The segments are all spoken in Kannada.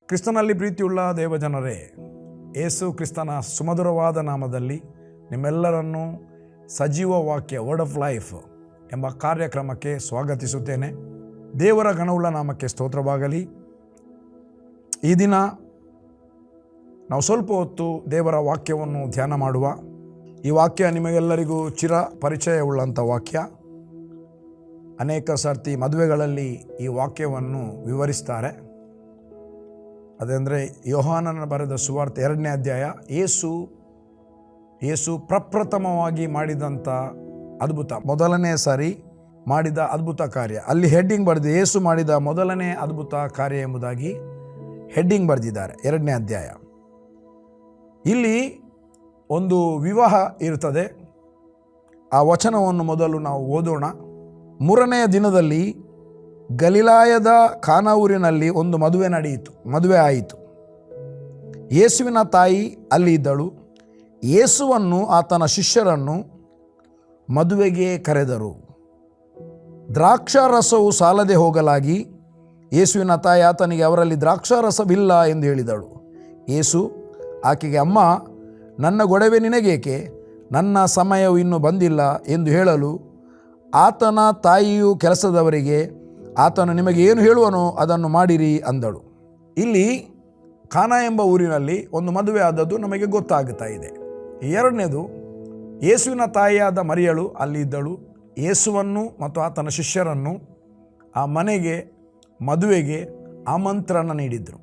ಕ್ರಿಸ್ತನಲ್ಲಿ ಪ್ರೀತಿಯುಳ್ಳ ದೇವಜನರೇ, ಯೇಸು ಕ್ರಿಸ್ತನ ಸುಮಧುರವಾದ ನಾಮದಲ್ಲಿ ನಿಮ್ಮೆಲ್ಲರನ್ನೂ ಸಜೀವ ವಾಕ್ಯ ವರ್ಡ್ ಆಫ್ ಲೈಫ್ ಎಂಬ ಕಾರ್ಯಕ್ರಮಕ್ಕೆ ಸ್ವಾಗತಿಸುತ್ತೇನೆ. ದೇವರ ಗಣವುಳ್ಳ ನಾಮಕ್ಕೆ ಸ್ತೋತ್ರವಾಗಲಿ. ಈ ದಿನ ನಾವು ಸ್ವಲ್ಪ ಹೊತ್ತು ದೇವರ ವಾಕ್ಯವನ್ನು ಧ್ಯಾನ ಮಾಡುವ. ಈ ವಾಕ್ಯ ನಿಮಗೆಲ್ಲರಿಗೂ ಚಿರ ಪರಿಚಯವುಳ್ಳಂಥ ವಾಕ್ಯ. ಅನೇಕ ಸರ್ತಿ ಮದುವೆಗಳಲ್ಲಿ ಈ ವಾಕ್ಯವನ್ನು ವಿವರಿಸ್ತಾರೆ. ಅതെಂದರೆ ಯೋಹಾನನ ಬರೆದ ಸುವಾರ್ತೆ 2ನೇ ಅಧ್ಯಾಯ, ಯೇಸು ಪ್ರಪ್ರಥಮವಾಗಿ ಮಾಡಿದಂಥ ಅದ್ಭುತ, ಮೊದಲನೇ ಸಾರಿ ಮಾಡಿದ ಅದ್ಭುತ ಕಾರ್ಯ. ಅಲ್ಲಿ ಹೆಡ್ಡಿಂಗ್ ಬರೆದಿದೆ, ಯೇಸು ಮಾಡಿದ ಮೊದಲನೇ ಅದ್ಭುತ ಕಾರ್ಯ ಎಂಬುದಾಗಿ ಹೆಡ್ಡಿಂಗ್ ಬರೆದಿದ್ದಾರೆ 2ನೇ ಅಧ್ಯಾಯ. ಇಲ್ಲಿ ಒಂದು ವಿವಾಹ ಇರುತ್ತದೆ. ಆ ವಚನವನ್ನು ಮೊದಲು ನಾವು ಓದೋಣ. 3ನೆಯ ದಿನದಲ್ಲಿ ಗಲಿಲಾಯದ ಕಾನಾ ಊರಿನಲ್ಲಿ ಒಂದು ಮದುವೆ ಆಯಿತು. ಯೇಸುವಿನ ತಾಯಿ ಅಲ್ಲಿ ಇದ್ದಳು. ಯೇಸುವನ್ನು ಆತನ ಶಿಷ್ಯರನ್ನು ಮದುವೆಗೆ ಕರೆದರು. ದ್ರಾಕ್ಷಾರಸವು ಸಾಲದೆ ಹೋಗಲಾಗಿ ಯೇಸುವಿನ ತಾಯಿ ಆತನಿಗೆ, ಅವರಲ್ಲಿ ದ್ರಾಕ್ಷಾರಸವಿಲ್ಲ ಎಂದು ಹೇಳಿದಳು. ಯೇಸು ಆಕೆಗೆ, ಅಮ್ಮ, ನನ್ನ ಗೊಡವೆ ನಿನಗೇಕೆ? ನನ್ನ ಸಮಯವು ಇನ್ನೂ ಬಂದಿಲ್ಲ ಎಂದು ಹೇಳಲು, ಆತನ ತಾಯಿಯು ಕೆಲಸದವರಿಗೆ, ಆತನು ನಿಮಗೆ ಏನು ಹೇಳುವನೋ ಅದನ್ನು ಮಾಡಿರಿ ಅಂದಳು. ಇಲ್ಲಿ ಕಾನಾ ಎಂಬ ಊರಿನಲ್ಲಿ ಒಂದು ಮದುವೆ ಆದದ್ದು ನಮಗೆ ಗೊತ್ತಾಗುತ್ತಾ ಇದೆ. ಎರಡನೇದು, ಯೇಸುವಿನ ತಾಯಿಯಾದ ಮರಿಯಳು ಅಲ್ಲಿ ಇದ್ದಳು. ಯೇಸುವನ್ನು ಮತ್ತು ಆತನ ಶಿಷ್ಯರನ್ನು ಆ ಮನೆಗೆ ಮದುವೆಗೆ ಆಮಂತ್ರಣ ನೀಡಿದರು.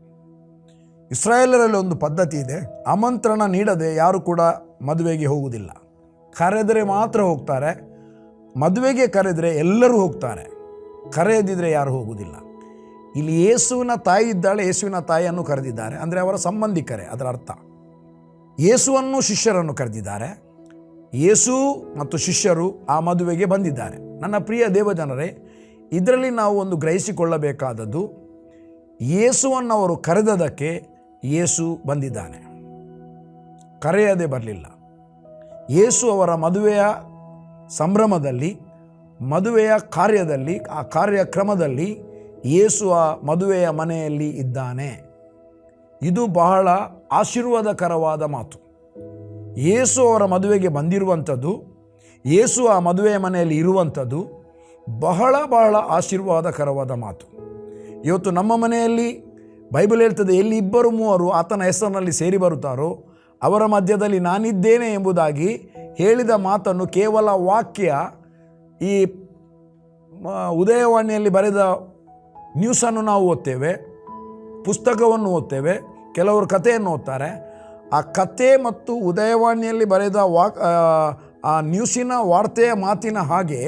ಇಸ್ರಾಯೇಲರಲ್ಲಿ ಒಂದು ಪದ್ಧತಿ ಇದೆ, ಆಮಂತ್ರಣ ನೀಡದೆ ಯಾರು ಕೂಡ ಮದುವೆಗೆ ಹೋಗುವುದಿಲ್ಲ. ಕರೆದರೆ ಮಾತ್ರ ಹೋಗ್ತಾರೆ. ಮದುವೆಗೆ ಕರೆದರೆ ಎಲ್ಲರೂ ಹೋಗ್ತಾರೆ, ಕರೆಯದಿದ್ದರೆ ಯಾರು ಹೋಗುವುದಿಲ್ಲ. ಇಲ್ಲಿ ಯೇಸುವಿನ ತಾಯಿ ಇದ್ದಾಳೆ, ಯೇಸುವಿನ ತಾಯಿಯನ್ನು ಕರೆದಿದ್ದಾರೆ, ಅಂದರೆ ಅವರ ಸಂಬಂಧಿಕರೇ ಅದರ ಅರ್ಥ. ಯೇಸುವನ್ನು ಶಿಷ್ಯರನ್ನು ಕರೆದಿದ್ದಾರೆ. ಯೇಸು ಮತ್ತು ಶಿಷ್ಯರು ಆ ಮದುವೆಗೆ ಬಂದಿದ್ದಾರೆ. ನನ್ನ ಪ್ರಿಯ ದೇವಜನರೇ, ಇದರಲ್ಲಿ ನಾವು ಒಂದು ಗ್ರಹಿಸಿಕೊಳ್ಳಬೇಕಾದದ್ದು, ಯೇಸುವನ್ನು ಅವರು ಕರೆದದಕ್ಕೆ ಯೇಸು ಬಂದಿದ್ದಾನೆ, ಕರೆಯದೆ ಬರಲಿಲ್ಲ. ಯೇಸು ಅವರ ಮದುವೆಯ ಸಂಭ್ರಮದಲ್ಲಿ, ಮದುವೆಯ ಕಾರ್ಯದಲ್ಲಿ, ಆ ಕಾರ್ಯಕ್ರಮದಲ್ಲಿ ಯೇಸು ಆ ಮದುವೆಯ ಮನೆಯಲ್ಲಿ ಇದ್ದಾನೆ. ಇದು ಬಹಳ ಆಶೀರ್ವಾದಕರವಾದ ಮಾತು. ಯೇಸು ಅವರ ಮದುವೆಗೆ ಬಂದಿರುವಂಥದ್ದು, ಯೇಸು ಆ ಮದುವೆಯ ಮನೆಯಲ್ಲಿ ಇರುವಂಥದ್ದು ಬಹಳ ಬಹಳ ಆಶೀರ್ವಾದಕರವಾದ ಮಾತು. ಇವತ್ತು ನಮ್ಮ ಮನೆಯಲ್ಲಿ ಬೈಬಲ್ ಹೇಳ್ತದೆ, ಎಲ್ಲಿ 2-3 ಆತನ ಹೆಸರಿನಲ್ಲಿ ಸೇರಿ ಬರುತ್ತಾರೋ ಅವರ ಮಧ್ಯದಲ್ಲಿ ನಾನಿದ್ದೇನೆ ಎಂಬುದಾಗಿ ಹೇಳಿದ ಮಾತನ್ನು ಕೇವಲ ವಾಕ್ಯ, ಈ ಉದಯವಾಣಿಯಲ್ಲಿ ಬರೆದ ನ್ಯೂಸನ್ನು ನಾವು ಓದ್ತೇವೆ, ಪುಸ್ತಕವನ್ನು ಓದ್ತೇವೆ, ಕೆಲವರು ಕಥೆಯನ್ನು ಓದ್ತಾರೆ. ಆ ಕಥೆ ಮತ್ತು ಉದಯವಾಣಿಯಲ್ಲಿ ಬರೆದ ಆ ನ್ಯೂಸಿನ ವಾರ್ತೆಯ ಮಾತಿನ ಹಾಗೆ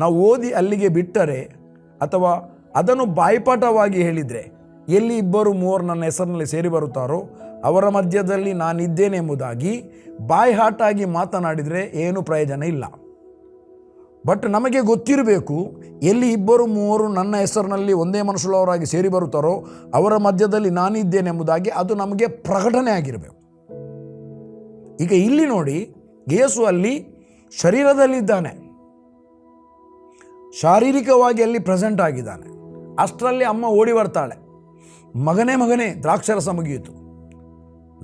ನಾವು ಓದಿ ಅಲ್ಲಿಗೆ ಬಿಟ್ಟರೆ, ಅಥವಾ ಅದನ್ನು ಬಾಯ್ಪಾಠವಾಗಿ ಹೇಳಿದರೆ, ಎಲ್ಲಿ 2-3 ನನ್ನ ಹೆಸರಿನಲ್ಲಿ ಸೇರಿ ಬರುತ್ತಾರೋ ಅವರ ಮಧ್ಯದಲ್ಲಿ ನಾನಿದ್ದೇನೆ ಎಂಬುದಾಗಿ ಬಾಯ್ಹಾಟಾಗಿ ಮಾತನಾಡಿದರೆ ಏನು ಪ್ರಯೋಜನ ಇಲ್ಲ. ಬಟ್ ನಮಗೆ ಗೊತ್ತಿರಬೇಕು, ಎಲ್ಲಿ 2-3 ನನ್ನ ಹೆಸರಿನಲ್ಲಿ ಒಂದೇ ಮನುಷ್ಯರವರಾಗಿ ಸೇರಿ ಬರುತ್ತಾರೋ ಅವರ ಮಧ್ಯದಲ್ಲಿ ನಾನಿದ್ದೇನೆ ಎಂಬುದಾಗಿ ಅದು ನಮಗೆ ಪ್ರಕಟಣೆ ಆಗಿರಬೇಕು. ಈಗ ಇಲ್ಲಿ ನೋಡಿ, ಯೇಸು ಅಲ್ಲಿ ಶರೀರದಲ್ಲಿದ್ದಾನೆ, ಶಾರೀರಿಕವಾಗಿ ಅಲ್ಲಿ ಪ್ರೆಸೆಂಟ್ ಆಗಿದ್ದಾನೆ. ಅಷ್ಟರಲ್ಲಿ ಅಮ್ಮ ಓಡಿ ಬರ್ತಾಳೆ, ಮಗನೇ ದ್ರಾಕ್ಷಾರಸ ಮುಗಿಯಿತು.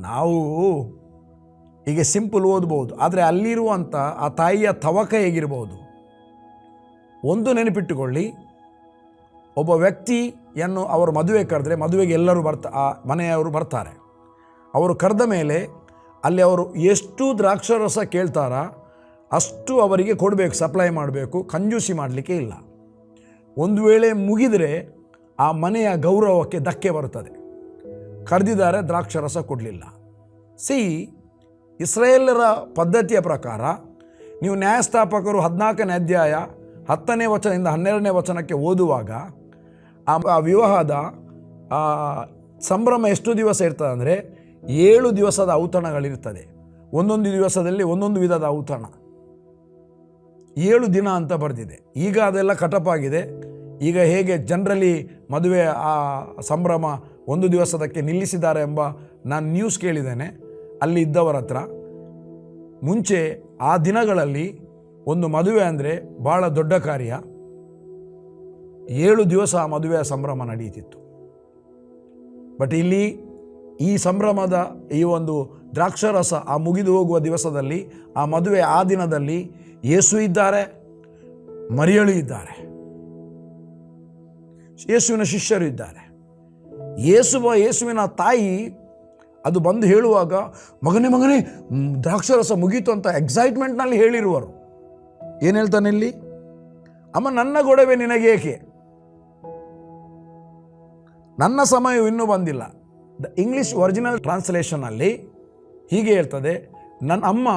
ನಾವು ಹೀಗೆ ಸಿಂಪಲ್ ಓದ್ಬೋದು, ಆದರೆ ಅಲ್ಲಿರುವಂಥ ಆ ತಾಯಿಯ ತವಕ ಹೇಗಿರ್ಬೋದು. ಒಂದು ನೆನಪಿಟ್ಟುಕೊಳ್ಳಿ, ಒಬ್ಬ ವ್ಯಕ್ತಿಯನ್ನು ಅವರು ಮದುವೆ ಕರೆದ್ರೆ ಮದುವೆಗೆ ಎಲ್ಲರೂ ಆ ಮನೆಯವರು ಬರ್ತಾರೆ. ಅವರು ಕರೆದ ಮೇಲೆ ಅಲ್ಲಿ ಅವರು ಎಷ್ಟು ದ್ರಾಕ್ಷಾರಸ ಕೇಳ್ತಾರ ಅಷ್ಟು ಅವರಿಗೆ ಕೊಡಬೇಕು, ಸಪ್ಲೈ ಮಾಡಬೇಕು, ಕಂಜೂಸಿ ಮಾಡಲಿಕ್ಕೆ ಇಲ್ಲ. ಒಂದು ವೇಳೆ ಮುಗಿದರೆ ಆ ಮನೆಯ ಗೌರವಕ್ಕೆ ಧಕ್ಕೆ ಬರುತ್ತದೆ. ಕರೆದಿದ್ದಾರೆ, ದ್ರಾಕ್ಷಾರಸ ಕೊಡಲಿಲ್ಲ. ಇಸ್ರಾಯೇಲರ ಪದ್ಧತಿಯ ಪ್ರಕಾರ ನೀವು ನ್ಯಾಯಸ್ಥಾಪಕರು 14ನೇ ಅಧ್ಯಾಯ 10ನೇ ವಚನದಿಂದ 12ನೇ ವಚನಕ್ಕೆ ಓದುವಾಗ ಆ ವಿವಾಹದ ಸಂಭ್ರಮ ಎಷ್ಟು ದಿವಸ ಇರ್ತದೆ ಅಂದರೆ 7 ದಿವಸದ ಔತಣಗಳಿರ್ತದೆ. ಒಂದೊಂದು ದಿವಸದಲ್ಲಿ ಒಂದೊಂದು ವಿಧದ ಔತಣ, 7 ದಿನ ಅಂತ ಬರೆದಿದೆ. ಈಗ ಅದೆಲ್ಲ ಕಟಪಾಗಿದೆ. ಈಗ ಹೇಗೆ ಜನರಲಿ ಮದುವೆ ಆ ಸಂಭ್ರಮ 1 ದಿವಸದಕ್ಕೆ ನಿಲ್ಲಿಸಿದ್ದಾರೆ ಎಂಬ ನಾನು ನ್ಯೂಸ್ ಕೇಳಿದ್ದೇನೆ ಅಲ್ಲಿ ಇದ್ದವರ ಹತ್ರ. ಮುಂಚೆ ಆ ದಿನಗಳಲ್ಲಿ ಒಂದು ಮದುವೆ ಅಂದರೆ ಭಾಳ ದೊಡ್ಡ ಕಾರ್ಯ. 7 ದಿವಸ ಆ ಮದುವೆಯ ಸಂಭ್ರಮ ನಡೆಯುತ್ತಿತ್ತು. ಬಟ್ ಇಲ್ಲಿ ಈ ಸಂಭ್ರಮದ ಈ ಒಂದು ದ್ರಾಕ್ಷಾರಸ ಆ ಮುಗಿದು ಹೋಗುವ ದಿವಸದಲ್ಲಿ, ಆ ಮದುವೆ ಆ ದಿನದಲ್ಲಿ ಯೇಸು ಇದ್ದಾರೆ, ಮರಿಯಳು ಇದ್ದಾರೆ, ಯೇಸುವಿನ ಶಿಷ್ಯರು ಇದ್ದಾರೆ. ಯೇಸುವಿನ ತಾಯಿ ಅದು ಬಂದು ಹೇಳುವಾಗ, ಮಗನೇ ದ್ರಾಕ್ಷಾರಸ ಮುಗೀತು ಅಂತ ಎಕ್ಸೈಟ್ಮೆಂಟ್ನಲ್ಲಿ ಹೇಳಿರುವರು. ಏನು ಹೇಳ್ತಾನೆ ಇಲ್ಲಿ? ಅಮ್ಮ, ನನ್ನ ಗೊಡವೆ ನಿನಗೇಕೆ? ನನ್ನ ಸಮಯವು ಇನ್ನೂ ಬಂದಿಲ್ಲ. ದ ಇಂಗ್ಲಿಷ್ ಒರಿಜಿನಲ್ ಟ್ರಾನ್ಸ್ಲೇಷನಲ್ಲಿ ಹೀಗೆ ಹೇಳ್ತದೆ, ನನ್ನ ಅಮ್ಮ,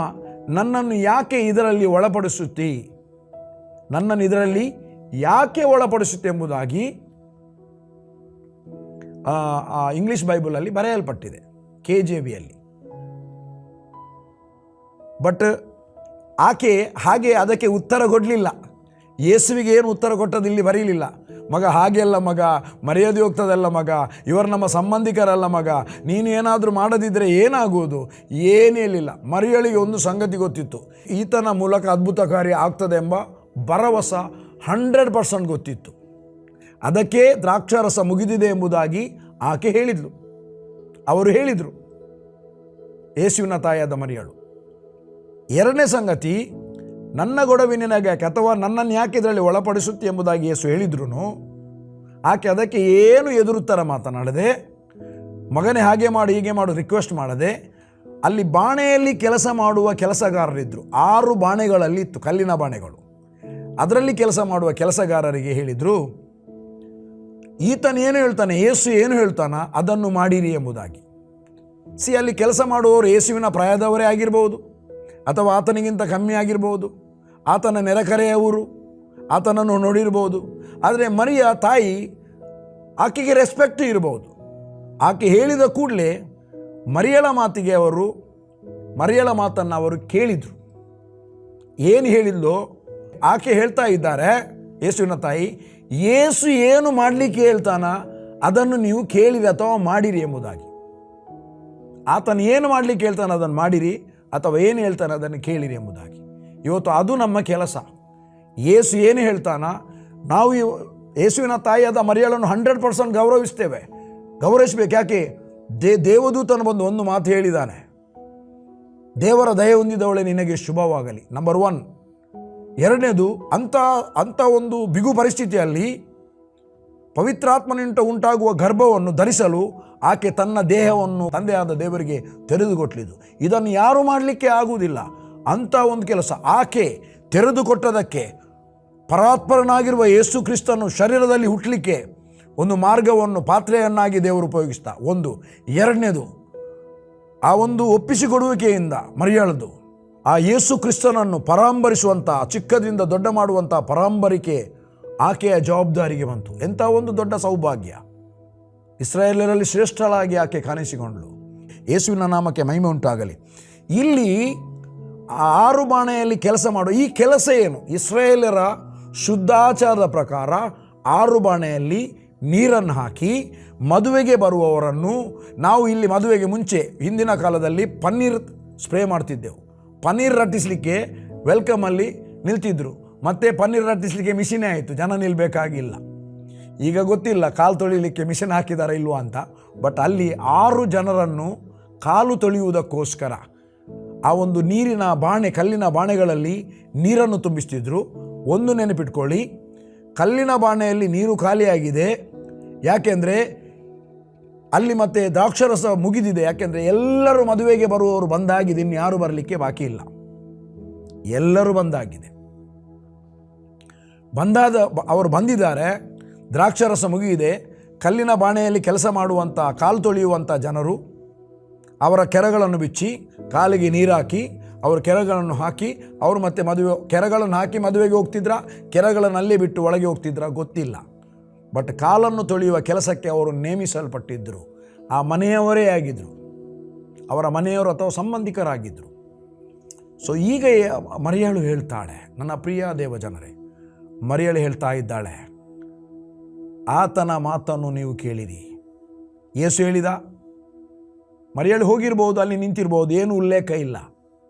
ನನ್ನನ್ನು ಯಾಕೆ ಇದರಲ್ಲಿ ಒಳಪಡಿಸುತ್ತಿ? ನನ್ನನ್ನು ಇದರಲ್ಲಿ ಯಾಕೆ ಒಳಪಡಿಸುತ್ತೆ ಎಂಬುದಾಗಿ ಇಂಗ್ಲಿಷ್ ಬೈಬಲಲ್ಲಿ ಬರೆಯಲ್ಪಟ್ಟಿದೆ, KJVಯಲ್ಲಿ. ಬಟ್ ಆಕೆ ಹಾಗೆ ಅದಕ್ಕೆ ಉತ್ತರ ಕೊಡಲಿಲ್ಲ. ಯೇಸುವಿಗೆ ಏನು ಉತ್ತರ ಕೊಟ್ಟದ್ದು ಇಲ್ಲಿ ಬರೀಲಿಲ್ಲ. ಮಗ, ಹಾಗೆಲ್ಲ ಮಗ, ಮರ್ಯಾದೆ ಹೋಗ್ತದಲ್ಲ ಮಗ, ಇವರು ನಮ್ಮ ಸಂಬಂಧಿಕರಲ್ಲ ಮಗ, ನೀನು ಏನಾದರೂ ಮಾಡದಿದ್ದರೆ ಏನಾಗುವುದು, ಏನೇ ಹೇಳಿಲ್ಲ. ಮರಿಯಳಿಗೆ ಒಂದು ಸಂಗತಿ ಗೊತ್ತಿತ್ತು, ಈತನ ಮೂಲಕ ಅದ್ಭುತ ಕಾರ್ಯ ಆಗ್ತದೆ ಎಂಬ ಭರವಸೆ 100% ಗೊತ್ತಿತ್ತು. ಅದಕ್ಕೆ ದ್ರಾಕ್ಷಾರಸ ಮುಗಿದಿದೆ ಎಂಬುದಾಗಿ ಆಕೆ ಹೇಳಿದ್ಲು, ಅವರು ಹೇಳಿದರು, ಯೇಸುವಿನ ತಾಯಿಯಾದ ಮರಿಯಳು. ಎರಡನೇ ಸಂಗತಿ, ನನ್ನ ಗೊಡವಿನಿನಗೆ ಅಥವಾ ನನ್ನನ್ನು ಯಾಕೆ ಇದರಲ್ಲಿ ಒಳಪಡಿಸುತ್ತೆ ಎಂಬುದಾಗಿ ಯೇಸು ಹೇಳಿದ್ರು, ಆಕೆ ಅದಕ್ಕೆ ಏನು ಎದುರುತ್ತರ ಮಾತನಾಡದೆ, ಮಗನೇ ಹಾಗೆ ಮಾಡು ಹೀಗೆ ಮಾಡು ರಿಕ್ವೆಸ್ಟ್ ಮಾಡದೆ, ಅಲ್ಲಿ ಬಾಣೆಯಲ್ಲಿ ಕೆಲಸ ಮಾಡುವ ಕೆಲಸಗಾರರಿದ್ದರು. 6 ಬಾಣೆಗಳಲ್ಲಿ ಇತ್ತು, ಕಲ್ಲಿನ ಬಾಣೆಗಳು. ಅದರಲ್ಲಿ ಕೆಲಸ ಮಾಡುವ ಕೆಲಸಗಾರರಿಗೆ ಹೇಳಿದರು, ಈತನು ಏನು ಹೇಳ್ತಾನೆ, ಯೇಸು ಏನು ಹೇಳ್ತಾನ ಅದನ್ನು ಮಾಡಿರಿ ಎಂಬುದಾಗಿ. ಅಲ್ಲಿ ಕೆಲಸ ಮಾಡುವವರು ಯೇಸುವಿನ ಪ್ರಾಯದವರೇ ಆಗಿರ್ಬೋದು, ಅಥವಾ ಆತನಿಗಿಂತ ಕಮ್ಮಿ ಆಗಿರ್ಬೋದು, ಆತನ ನೆರೆಕರೆಯವರು, ಆತನನ್ನು ನೋಡಿರ್ಬೋದು. ಆದರೆ ಮರಿಯ ತಾಯಿ, ಆಕೆಗೆ ರೆಸ್ಪೆಕ್ಟ್ ಇರ್ಬೋದು. ಆಕೆ ಹೇಳಿದ ಕೂಡಲೇ ಮರಿಯಳ ಮಾತನ್ನು ಅವರು ಕೇಳಿದರು. ಏನು ಹೇಳಿದ್ಲೋ ಆಕೆ ಹೇಳ್ತಾ ಇದ್ದಾರೆ, ಯೇಸುವಿನ ತಾಯಿ, ಯೇಸು ಏನು ಮಾಡಲಿಕ್ಕೆ ಹೇಳ್ತಾನ ಅದನ್ನು ನೀವು ಕೇಳಿರಿ ಅಥವಾ ಮಾಡಿರಿ ಎಂಬುದಾಗಿ. ಆತನು ಏನು ಮಾಡಲಿಕ್ಕೆ ಹೇಳ್ತಾನೆ ಅದನ್ನು ಮಾಡಿರಿ, ಅಥವಾ ಏನು ಹೇಳ್ತಾನೆ ಅದನ್ನು ಕೇಳಿರಿ ಎಂಬುದಾಗಿ. ಇವತ್ತು ಅದು ನಮ್ಮ ಕೆಲಸ. ಯೇಸು ಏನು ಹೇಳ್ತಾನ, ನಾವು ಯೇಸುವಿನ ತಾಯಿಯಾದ ಮರಿಯಳನ್ನು 100% ಗೌರವಿಸಬೇಕು. ಯಾಕೆ? ದೇವದೂತನು ಬಂದು ಒಂದು ಮಾತು ಹೇಳಿದ್ದಾನೆ, ದೇವರ ದಯೆ ಹೊಂದಿದವಳೆ ನಿನಗೆ ಶುಭವಾಗಲಿ. ನಂಬರ್ 1. ಎರಡನೇದು, ಅಂಥ ಒಂದು ಬಿಗು ಪರಿಸ್ಥಿತಿಯಲ್ಲಿ ಪವಿತ್ರಾತ್ಮನಿಂದ ಉಂಟಾಗುವ ಗರ್ಭವನ್ನು ಧರಿಸಲು ಆಕೆ ತನ್ನ ದೇಹವನ್ನು ತಂದೆಯಾದ ದೇವರಿಗೆ ತೆರೆದುಕೊಟ್ಲಿದ್ದು. ಇದನ್ನು ಯಾರು ಮಾಡಲಿಕ್ಕೆ ಆಗುವುದಿಲ್ಲ. ಅಂಥ ಒಂದು ಕೆಲಸ ಆಕೆ ತೆರೆದುಕೊಟ್ಟದಕ್ಕೆ ಪರಾತ್ಪರನಾಗಿರುವ ಯೇಸು ಕ್ರಿಸ್ತನು ಶರೀರದಲ್ಲಿ ಹುಟ್ಟಲಿಕ್ಕೆ ಒಂದು ಮಾರ್ಗವನ್ನು, ಪಾತ್ರೆಯನ್ನಾಗಿ ದೇವರು ಉಪಯೋಗಿಸ್ತಾ. ಒಂದು. ಎರಡನೇದು, ಆ ಒಂದು ಒಪ್ಪಿಸಿಕೊಡುವಿಕೆಯಿಂದ ಮರಿಯಳದು ಆ ಯೇಸು ಕ್ರಿಸ್ತನನ್ನು ಪರಾಂಬರಿಸುವಂಥ, ಚಿಕ್ಕದಿಂದ ದೊಡ್ಡ ಮಾಡುವಂಥ ಪರಾಂಬರಿಕೆ ಆಕೆಯ ಜವಾಬ್ದಾರಿಗೆ ಬಂತು. ಎಂಥ ಒಂದು ದೊಡ್ಡ ಸೌಭಾಗ್ಯ. ಇಸ್ರಾಯೇಲರಲ್ಲಿ ಶ್ರೇಷ್ಠಳಾಗಿ ಆಕೆ ಕಾಣಿಸಿಕೊಂಡಳು. ಯೇಸುವಿನ ನಾಮಕ್ಕೆ ಮಹಿಮೆ ಉಂಟಾಗಲಿ. ಇಲ್ಲಿ 6 ಬಾಣೆಯಲ್ಲಿ ಕೆಲಸ ಮಾಡುವ ಈ ಕೆಲಸ ಏನು? ಇಸ್ರಾಯೇಲರ ಶುದ್ಧಾಚಾರದ ಪ್ರಕಾರ 6 ಬಾಣೆಯಲ್ಲಿ ನೀರನ್ನು ಹಾಕಿ ಮದುವೆಗೆ ಬರುವವರನ್ನು, ನಾವು ಇಲ್ಲಿ ಮದುವೆಗೆ ಮುಂಚೆ ಹಿಂದಿನ ಕಾಲದಲ್ಲಿ ಪನ್ನೀರ್ ಸ್ಪ್ರೇ ಮಾಡ್ತಿದ್ದೆವು. ಪನ್ನೀರ್ ರಟ್ಟಿಸಲಿಕ್ಕೆ ವೆಲ್ಕಮಲ್ಲಿ ನಿಲ್ತಿದ್ರು. ಮತ್ತು ಪನ್ನೀರ್ ರಟ್ಟಿಸಲಿಕ್ಕೆ ಮಿಷಿನೇ ಆಯಿತು, ಜನ ನಿಲ್ಲಬೇಕಾಗಿಲ್ಲ. ಈಗ ಗೊತ್ತಿಲ್ಲ ಕಾಲು ತೊಳಿಲಿಕ್ಕೆ ಮಿಷನ್ ಹಾಕಿದಾರ ಇಲ್ವಾ ಅಂತ. ಬಟ್ ಅಲ್ಲಿ 6 ಜನರನ್ನು ಕಾಲು ತೊಳೆಯುವುದಕ್ಕೋಸ್ಕರ ಆ ಒಂದು ನೀರಿನ ಬಾಣೆ, ಕಲ್ಲಿನ ಬಾಣೆಗಳಲ್ಲಿ ನೀರನ್ನು ತುಂಬಿಸ್ತಿದ್ರು. ಒಂದು ನೆನಪಿಟ್ಕೊಳ್ಳಿ, ಕಲ್ಲಿನ ಬಾಣೆಯಲ್ಲಿ ನೀರು ಖಾಲಿಯಾಗಿದೆ. ಯಾಕೆಂದರೆ ಅಲ್ಲಿ ಮತ್ತೆ ದ್ರಾಕ್ಷಾರಸ ಮುಗಿದಿದೆ. ಯಾಕೆಂದರೆ ಎಲ್ಲರೂ ಮದುವೆಗೆ ಬರುವವರು ಬಂದಾಗಿದೆ, ಇನ್ಯಾರು ಬರಲಿಕ್ಕೆ ಬಾಕಿ ಇಲ್ಲ, ಎಲ್ಲರೂ ಬಂದಾಗಿದೆ. ಅವರು ಬಂದಿದ್ದಾರೆ, ದ್ರಾಕ್ಷಾರಸ ಮುಗಿದಿದೆ. ಕಲ್ಲಿನ ಬಾಣೆಯಲ್ಲಿ ಕೆಲಸ ಮಾಡುವಂಥ, ಕಾಲು ತೊಳೆಯುವಂಥ ಜನರು ಅವರ ಕೆರಗಳನ್ನು ಬಿಚ್ಚಿ ಕಾಲಿಗೆ ನೀರು ಹಾಕಿ, ಅವರ ಕೆರಗಳನ್ನು ಹಾಕಿ, ಅವರು ಮತ್ತೆ ಕೆರಗಳನ್ನು ಹಾಕಿ ಮದುವೆಗೆ ಹೋಗ್ತಿದ್ರ, ಕೆರಗಳನ್ನು ಅಲ್ಲೇ ಬಿಟ್ಟು ಒಳಗೆ ಹೋಗ್ತಿದ್ರ ಗೊತ್ತಿಲ್ಲ. ಬಟ್ ಕಾಲನ್ನು ತೊಳೆಯುವ ಕೆಲಸಕ್ಕೆ ಅವರು ನೇಮಿಸಲ್ಪಟ್ಟಿದ್ದರು. ಆ ಮನೆಯವರೇ ಆಗಿದ್ದರು, ಅವರ ಮನೆಯವರು ಅಥವಾ ಸಂಬಂಧಿಕರಾಗಿದ್ದರು. ಸೊ ಈಗ ಮರಿಯಳು ಹೇಳ್ತಾಳೆ, ನನ್ನ ಪ್ರಿಯ ದೇವಜನರೇ, ಮರಿಯಳು ಹೇಳ್ತಾ ಇದ್ದಾಳೆ, ಆತನ ಮಾತನ್ನು ನೀವು ಕೇಳಿರಿ. ಯೇಸು ಹೇಳಿದ, ಮರಿಯಳು ಹೋಗಿರ್ಬೋದು, ಅಲ್ಲಿ ನಿಂತಿರ್ಬೋದು, ಏನೂ ಉಲ್ಲೇಖ ಇಲ್ಲ.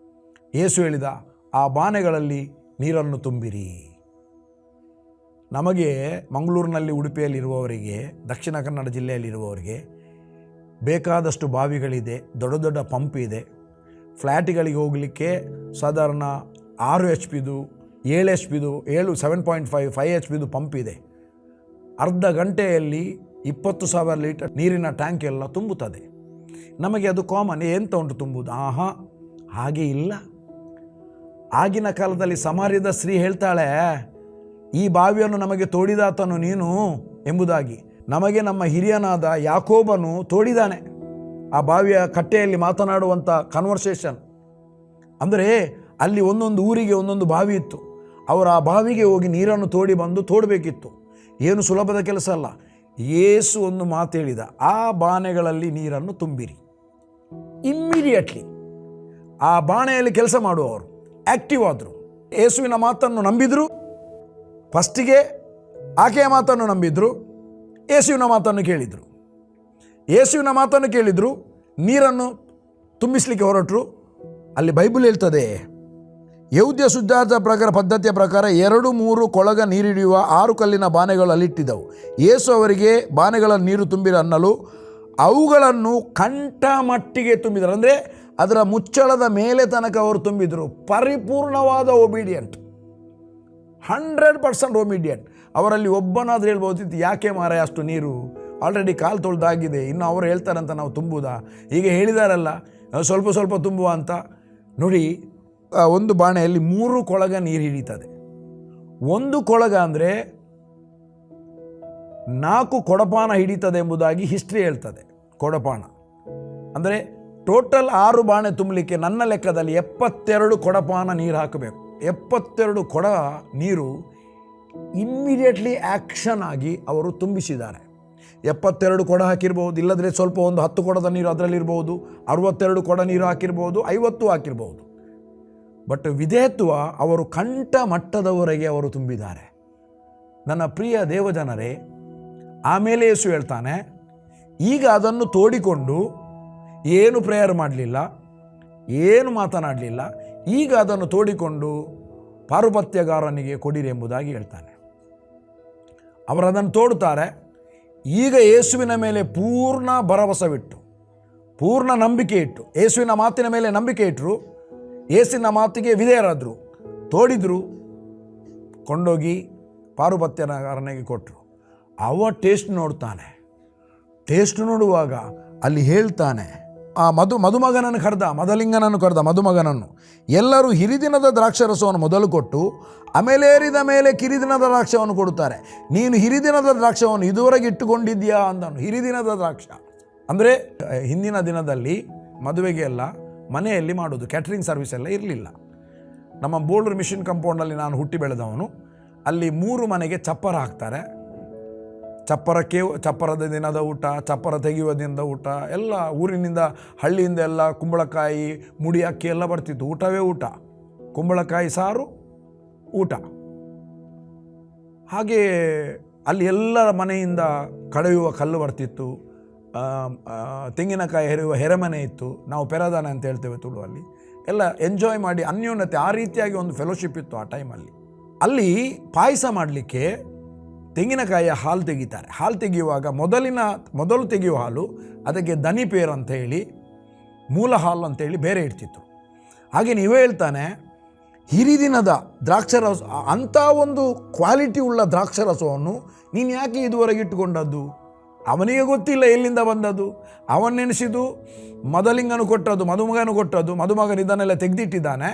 ಯೇಸು ಹೇಳಿದ, ಆ ಬಾಣೆಗಳಲ್ಲಿ ನೀರನ್ನು ತುಂಬಿರಿ. ನಮಗೆ ಮಂಗಳೂರಿನಲ್ಲಿ, ಉಡುಪಿಯಲ್ಲಿರುವವರಿಗೆ, ದಕ್ಷಿಣ ಕನ್ನಡ ಜಿಲ್ಲೆಯಲ್ಲಿರುವವರಿಗೆ ಬೇಕಾದಷ್ಟು ಬಾವಿಗಳಿದೆ, ದೊಡ್ಡ ದೊಡ್ಡ ಪಂಪ್ ಇದೆ. ಫ್ಲ್ಯಾಟ್ಗಳಿಗೆ ಹೋಗಲಿಕ್ಕೆ ಸಾಧಾರಣ 6 HP-ದು 7 HP-ದು 7.5 5 HP-ದು ಪಂಪ್ ಇದೆ. ಅರ್ಧ ಗಂಟೆಯಲ್ಲಿ 20,000 ಲೀಟರ್ ನೀರಿನ ಟ್ಯಾಂಕ್ ಎಲ್ಲ ತುಂಬುತ್ತದೆ. ನಮಗೆ ಅದು ಕಾಮನ್, ಎಂತ ಉಂಟು ತುಂಬುವುದು? ಹಾಗೆ ಇಲ್ಲ. ಆಗಿನ ಕಾಲದಲ್ಲಿ ಸಮಾರ್ಯದ ಸ್ತ್ರೀ ಹೇಳ್ತಾಳೆ, ಈ ಬಾವಿಯನ್ನು ನಮಗೆ ತೋಡಿದಾತನು ನೀನು ಎಂಬುದಾಗಿ. ನಮಗೆ ನಮ್ಮ ಹಿರಿಯನಾದ ಯಾಕೋಬನು ತೋಡಿದಾನೆ. ಆ ಬಾವಿಯ ಕಟ್ಟೆಯಲ್ಲಿ ಮಾತನಾಡುವಂಥ ಕನ್ವರ್ಸೇಷನ್. ಅಂದರೆ ಅಲ್ಲಿ ಒಂದೊಂದು ಊರಿಗೆ ಒಂದೊಂದು ಬಾವಿ ಇತ್ತು. ಅವರು ಆ ಬಾವಿಗೆ ಹೋಗಿ ನೀರನ್ನು ತೋಡಬೇಕಿತ್ತು. ಏನು ಸುಲಭದ ಕೆಲಸ ಅಲ್ಲ. ಯೇಸು ಒಂದು ಮಾತು ಹೇಳಿದ, ಆ ಬಾಣೆಗಳಲ್ಲಿ ನೀರನ್ನು ತುಂಬಿರಿ. ಇಮ್ಮಿಡಿಯೇಟ್ಲಿ ಆ ಬಾಣೆಯಲ್ಲಿ ಕೆಲಸ ಮಾಡುವವರು ಆ್ಯಕ್ಟಿವ್ ಆದರು. ಯೇಸುವಿನ ಮಾತನ್ನು ನಂಬಿದರು. ಫಸ್ಟಿಗೆ ಆಕೆಯ ಮಾತನ್ನು ನಂಬಿದ್ರು, ಯೇಸುವಿನ ಮಾತನ್ನು ಕೇಳಿದರು. ಯೇಸುವಿನ ಮಾತನ್ನು ಕೇಳಿದರು, ನೀರನ್ನು ತುಂಬಿಸಲಿಕ್ಕೆ ಹೊರಟರು. ಅಲ್ಲಿ ಬೈಬಲ್ ಹೇಳ್ತದೆ, ಯಹೂದ್ಯ ಶುದ್ಧಾಚಾರ ಪ್ರಕಾರ ಪದ್ಧತಿಯ ಪ್ರಕಾರ 2-3 ಕೊಳಗ ನೀರಿಡಿಯುವ 6 ಕಲ್ಲಿನ ಬಾಣೆಗಳು ಅಲ್ಲಿಟ್ಟಿದ್ದವು. ಯೇಸು ಅವರಿಗೆ ಬಾಣೆಗಳ ನೀರು ತುಂಬಿರ ಅನ್ನಲು ಅವುಗಳನ್ನು ಕಂಠ ಮಟ್ಟಿಗೆ ತುಂಬಿದರು. ಅಂದರೆ ಅದರ ಮುಚ್ಚಳದ ಮೇಲೆ ತನಕ ಅವರು ತುಂಬಿದರು. ಪರಿಪೂರ್ಣವಾದ ಒಬೀಡಿಯಂಟ್, 100% ಒಬೀಡಿಯಂಟ್. ಅವರಲ್ಲಿ ಒಬ್ಬನಾದರೂ ಹೇಳ್ಬೋದಿತ್ತು, ಯಾಕೆ ಮಾರಾಯ ಅಷ್ಟು ನೀರು, ಆಲ್ರೆಡಿ ಕಾಲು ತೊಳೆದಾಗಿದೆ, ಇನ್ನು ಅವರು ಹೇಳ್ತಾರಂತ ನಾವು ತುಂಬುವುದಾ? ಹೀಗೆ ಹೇಳಿದಾರಲ್ಲ, ಸ್ವಲ್ಪ ಸ್ವಲ್ಪ ತುಂಬುವ ಅಂತ. ನೋಡಿ, ಒಂದು ಬಾಣೆಯಲ್ಲಿ 3 ಕೊಳಗ ನೀರು ಹಿಡಿತದೆ. ಒಂದು ಕೊಳಗ ಅಂದರೆ 4 ಕೊಡಪಾನ ಹಿಡಿತದೆ ಎಂಬುದಾಗಿ ಹಿಸ್ಟ್ರಿ ಹೇಳ್ತದೆ. ಕೊಡಪಾನ ಅಂದರೆ ಟೋಟಲ್ 6 ಬಾಣೆ ತುಂಬಲಿಕ್ಕೆ ನನ್ನ ಲೆಕ್ಕದಲ್ಲಿ 72 ಕೊಡಪಾನ ನೀರು ಹಾಕಬೇಕು. 72 ಕೊಡ ನೀರು ಇಮ್ಮಿಡಿಯೇಟ್ಲಿ ಆ್ಯಕ್ಷನ್ ಆಗಿ ಅವರು ತುಂಬಿಸಿದ್ದಾರೆ. 72 ಕೊಡ ಹಾಕಿರ್ಬೋದು, ಇಲ್ಲದ್ರೆ ಸ್ವಲ್ಪ ಒಂದು 10 ಕೊಡದ ನೀರು ಅದರಲ್ಲಿರ್ಬೋದು, 62 ಕೊಡ ನೀರು ಹಾಕಿರ್ಬೋದು, 50 ಹಾಕಿರ್ಬೋದು. ಬಟ್ ವಿಧೇಯತ್ವ ಅವರು ಕಂಠ ಮಟ್ಟದವರೆಗೆ ಅವರು ತುಂಬಿದ್ದಾರೆ. ನನ್ನ ಪ್ರಿಯ ದೇವಜನರೇ, ಆಮೇಲೆ ಯೇಸು ಹೇಳ್ತಾನೆ, ಈಗ ಅದನ್ನು ತೋಡಿಕೊಂಡು ಏನು ಪ್ರೇಯರ್ ಮಾಡಲಿಲ್ಲ, ಏನು ಮಾತನಾಡಲಿಲ್ಲ, ಈಗ ಅದನ್ನು ತೋಡಿಕೊಂಡು ಪಾರುಪತ್ಯಗಾರನಿಗೆ ಕೊಡಿರಿ ಎಂಬುದಾಗಿ ಹೇಳ್ತಾನೆ. ಅವರು ಅದನ್ನು ತೋಡುತ್ತಾರೆ. ಈಗ ಯೇಸುವಿನ ಮೇಲೆ ಪೂರ್ಣ ಭರವಸವಿಟ್ಟು, ಪೂರ್ಣ ನಂಬಿಕೆ ಇಟ್ಟು, ಯೇಸುವಿನ ಮಾತಿನ ಮೇಲೆ ನಂಬಿಕೆ ಇಟ್ಟರು. ಯೇಸುವಿನ ಮಾತಿಗೆ ವಿಧೇಯರಾದರು, ತೋಡಿದರು, ಕೊಂಡೋಗಿ ಪಾರುಪತ್ಯಗಾರನಿಗೆ ಕೊಟ್ಟರು. ಅವ ಟೇಸ್ಟ್ ನೋಡ್ತಾನೆ. ಟೇಸ್ಟ್ ನೋಡುವಾಗ ಅಲ್ಲಿ ಹೇಳ್ತಾನೆ, ಆ ಮದುಮಗನನ್ನು ಕರೆದ, ಮದಲಿಂಗನನ್ನು ಕರೆದ ಮದುಮಗನನ್ನು, ಎಲ್ಲರೂ ಹಿರಿದಿನದ ದ್ರಾಕ್ಷಾರಸವನ್ನು ಮೊದಲು ಕೊಟ್ಟು ಆಮೇಲೆ ಏರಿದ ಮೇಲೆ ಕಿರಿದಿನದ ದ್ರಾಕ್ಷವನ್ನು ಕೊಡುತ್ತಾರೆ. ನೀನು ಹಿರಿದಿನದ ದ್ರಾಕ್ಷವನ್ನು ಇದುವರೆಗೆ ಇಟ್ಟುಕೊಂಡಿದ್ದೀಯಾ ಅಂದನು. ಹಿರಿದಿನದ ದ್ರಾಕ್ಷ ಅಂದರೆ ಹಿಂದಿನ ದಿನದಲ್ಲಿ ಮದುವೆಗೆ ಎಲ್ಲ ಮನೆಯಲ್ಲಿ ಮಾಡೋದು, ಕ್ಯಾಟ್ರಿಂಗ್ ಸರ್ವಿಸ್ ಎಲ್ಲ ಇರಲಿಲ್ಲ. ನಮ್ಮ ಬೋಲ್ಡರ್ ಮಿಷನ್ ಕಂಪೌಂಡಲ್ಲಿ ನಾನು ಹುಟ್ಟಿ ಬೆಳೆದವನು. ಅಲ್ಲಿ 3 ಮನೆಗೆ ಚಪ್ಪರ ಹಾಕ್ತಾರೆ. ಚಪ್ಪರದ ದಿನದ ಊಟ, ಚಪ್ಪರ ತೆಗೆಯುವ ದಿನದ ಊಟ ಎಲ್ಲ ಊರಿನಿಂದ, ಹಳ್ಳಿಯಿಂದ ಎಲ್ಲ ಕುಂಬಳಕಾಯಿ, ಮುಡಿ ಅಕ್ಕಿ ಎಲ್ಲ ಬರ್ತಿತ್ತು. ಊಟವೇ ಊಟ, ಕುಂಬಳಕಾಯಿ ಸಾರು ಊಟ. ಹಾಗೆ ಅಲ್ಲಿ ಎಲ್ಲರ ಮನೆಯಿಂದ ಕಡೆಯುವ ಕಲ್ಲು ಬರ್ತಿತ್ತು, ತೆಂಗಿನಕಾಯಿ ಹೆರೆಯುವ ಹೆರೆಮನೆ ಇತ್ತು. ನಾವು ಪೆರದಾನೆ ಅಂತ ಹೇಳ್ತೇವೆ ತುಳುವಲ್ಲಿ. ಎಲ್ಲ ಎಂಜಾಯ್ ಮಾಡಿ ಅನ್ಯೋನ್ಯತೆ, ಆ ರೀತಿಯಾಗಿ ಒಂದು ಫೆಲೋಶಿಪ್ ಇತ್ತು ಆ ಟೈಮಲ್ಲಿ. ಅಲ್ಲಿ ಪಾಯಸ ಮಾಡಲಿಕ್ಕೆ ತೆಂಗಿನಕಾಯಿಯ ಹಾಲು ತೆಗಿತಾರೆ. ಹಾಲು ತೆಗೆಯುವಾಗ ಮೊದಲು ತೆಗೆಯುವ ಹಾಲು, ಅದಕ್ಕೆ ದನಿಪೇರು ಅಂತ ಹೇಳಿ, ಮೂಲ ಹಾಲು ಅಂತೇಳಿ ಬೇರೆ ಇಡ್ತಿತ್ತು. ಹಾಗೆ ನೀವೇ ಹೇಳ್ತಾನೆ, ಹಿರಿದಿನದ ದ್ರಾಕ್ಷರಸ, ಅಂಥ ಒಂದು ಕ್ವಾಲಿಟಿ ಉಳ್ಳ ದ್ರಾಕ್ಷರಸವನ್ನು ನೀನು ಯಾಕೆ ಇದುವರೆಗೆ ಇಟ್ಟುಕೊಂಡದ್ದು? ಅವನಿಗೆ ಗೊತ್ತಿಲ್ಲ ಎಲ್ಲಿಂದ ಬಂದದ್ದು. ಅವನ್ನೆನೆಸಿದು ಮದಲಿಂಗನು ಕೊಟ್ಟದ್ದು, ಮದುಮಗನು ಕೊಟ್ಟದ್ದು. ಮದುಮಗನು ಇದನ್ನೆಲ್ಲ ತೆಗೆದಿಟ್ಟಿದ್ದಾನೆ,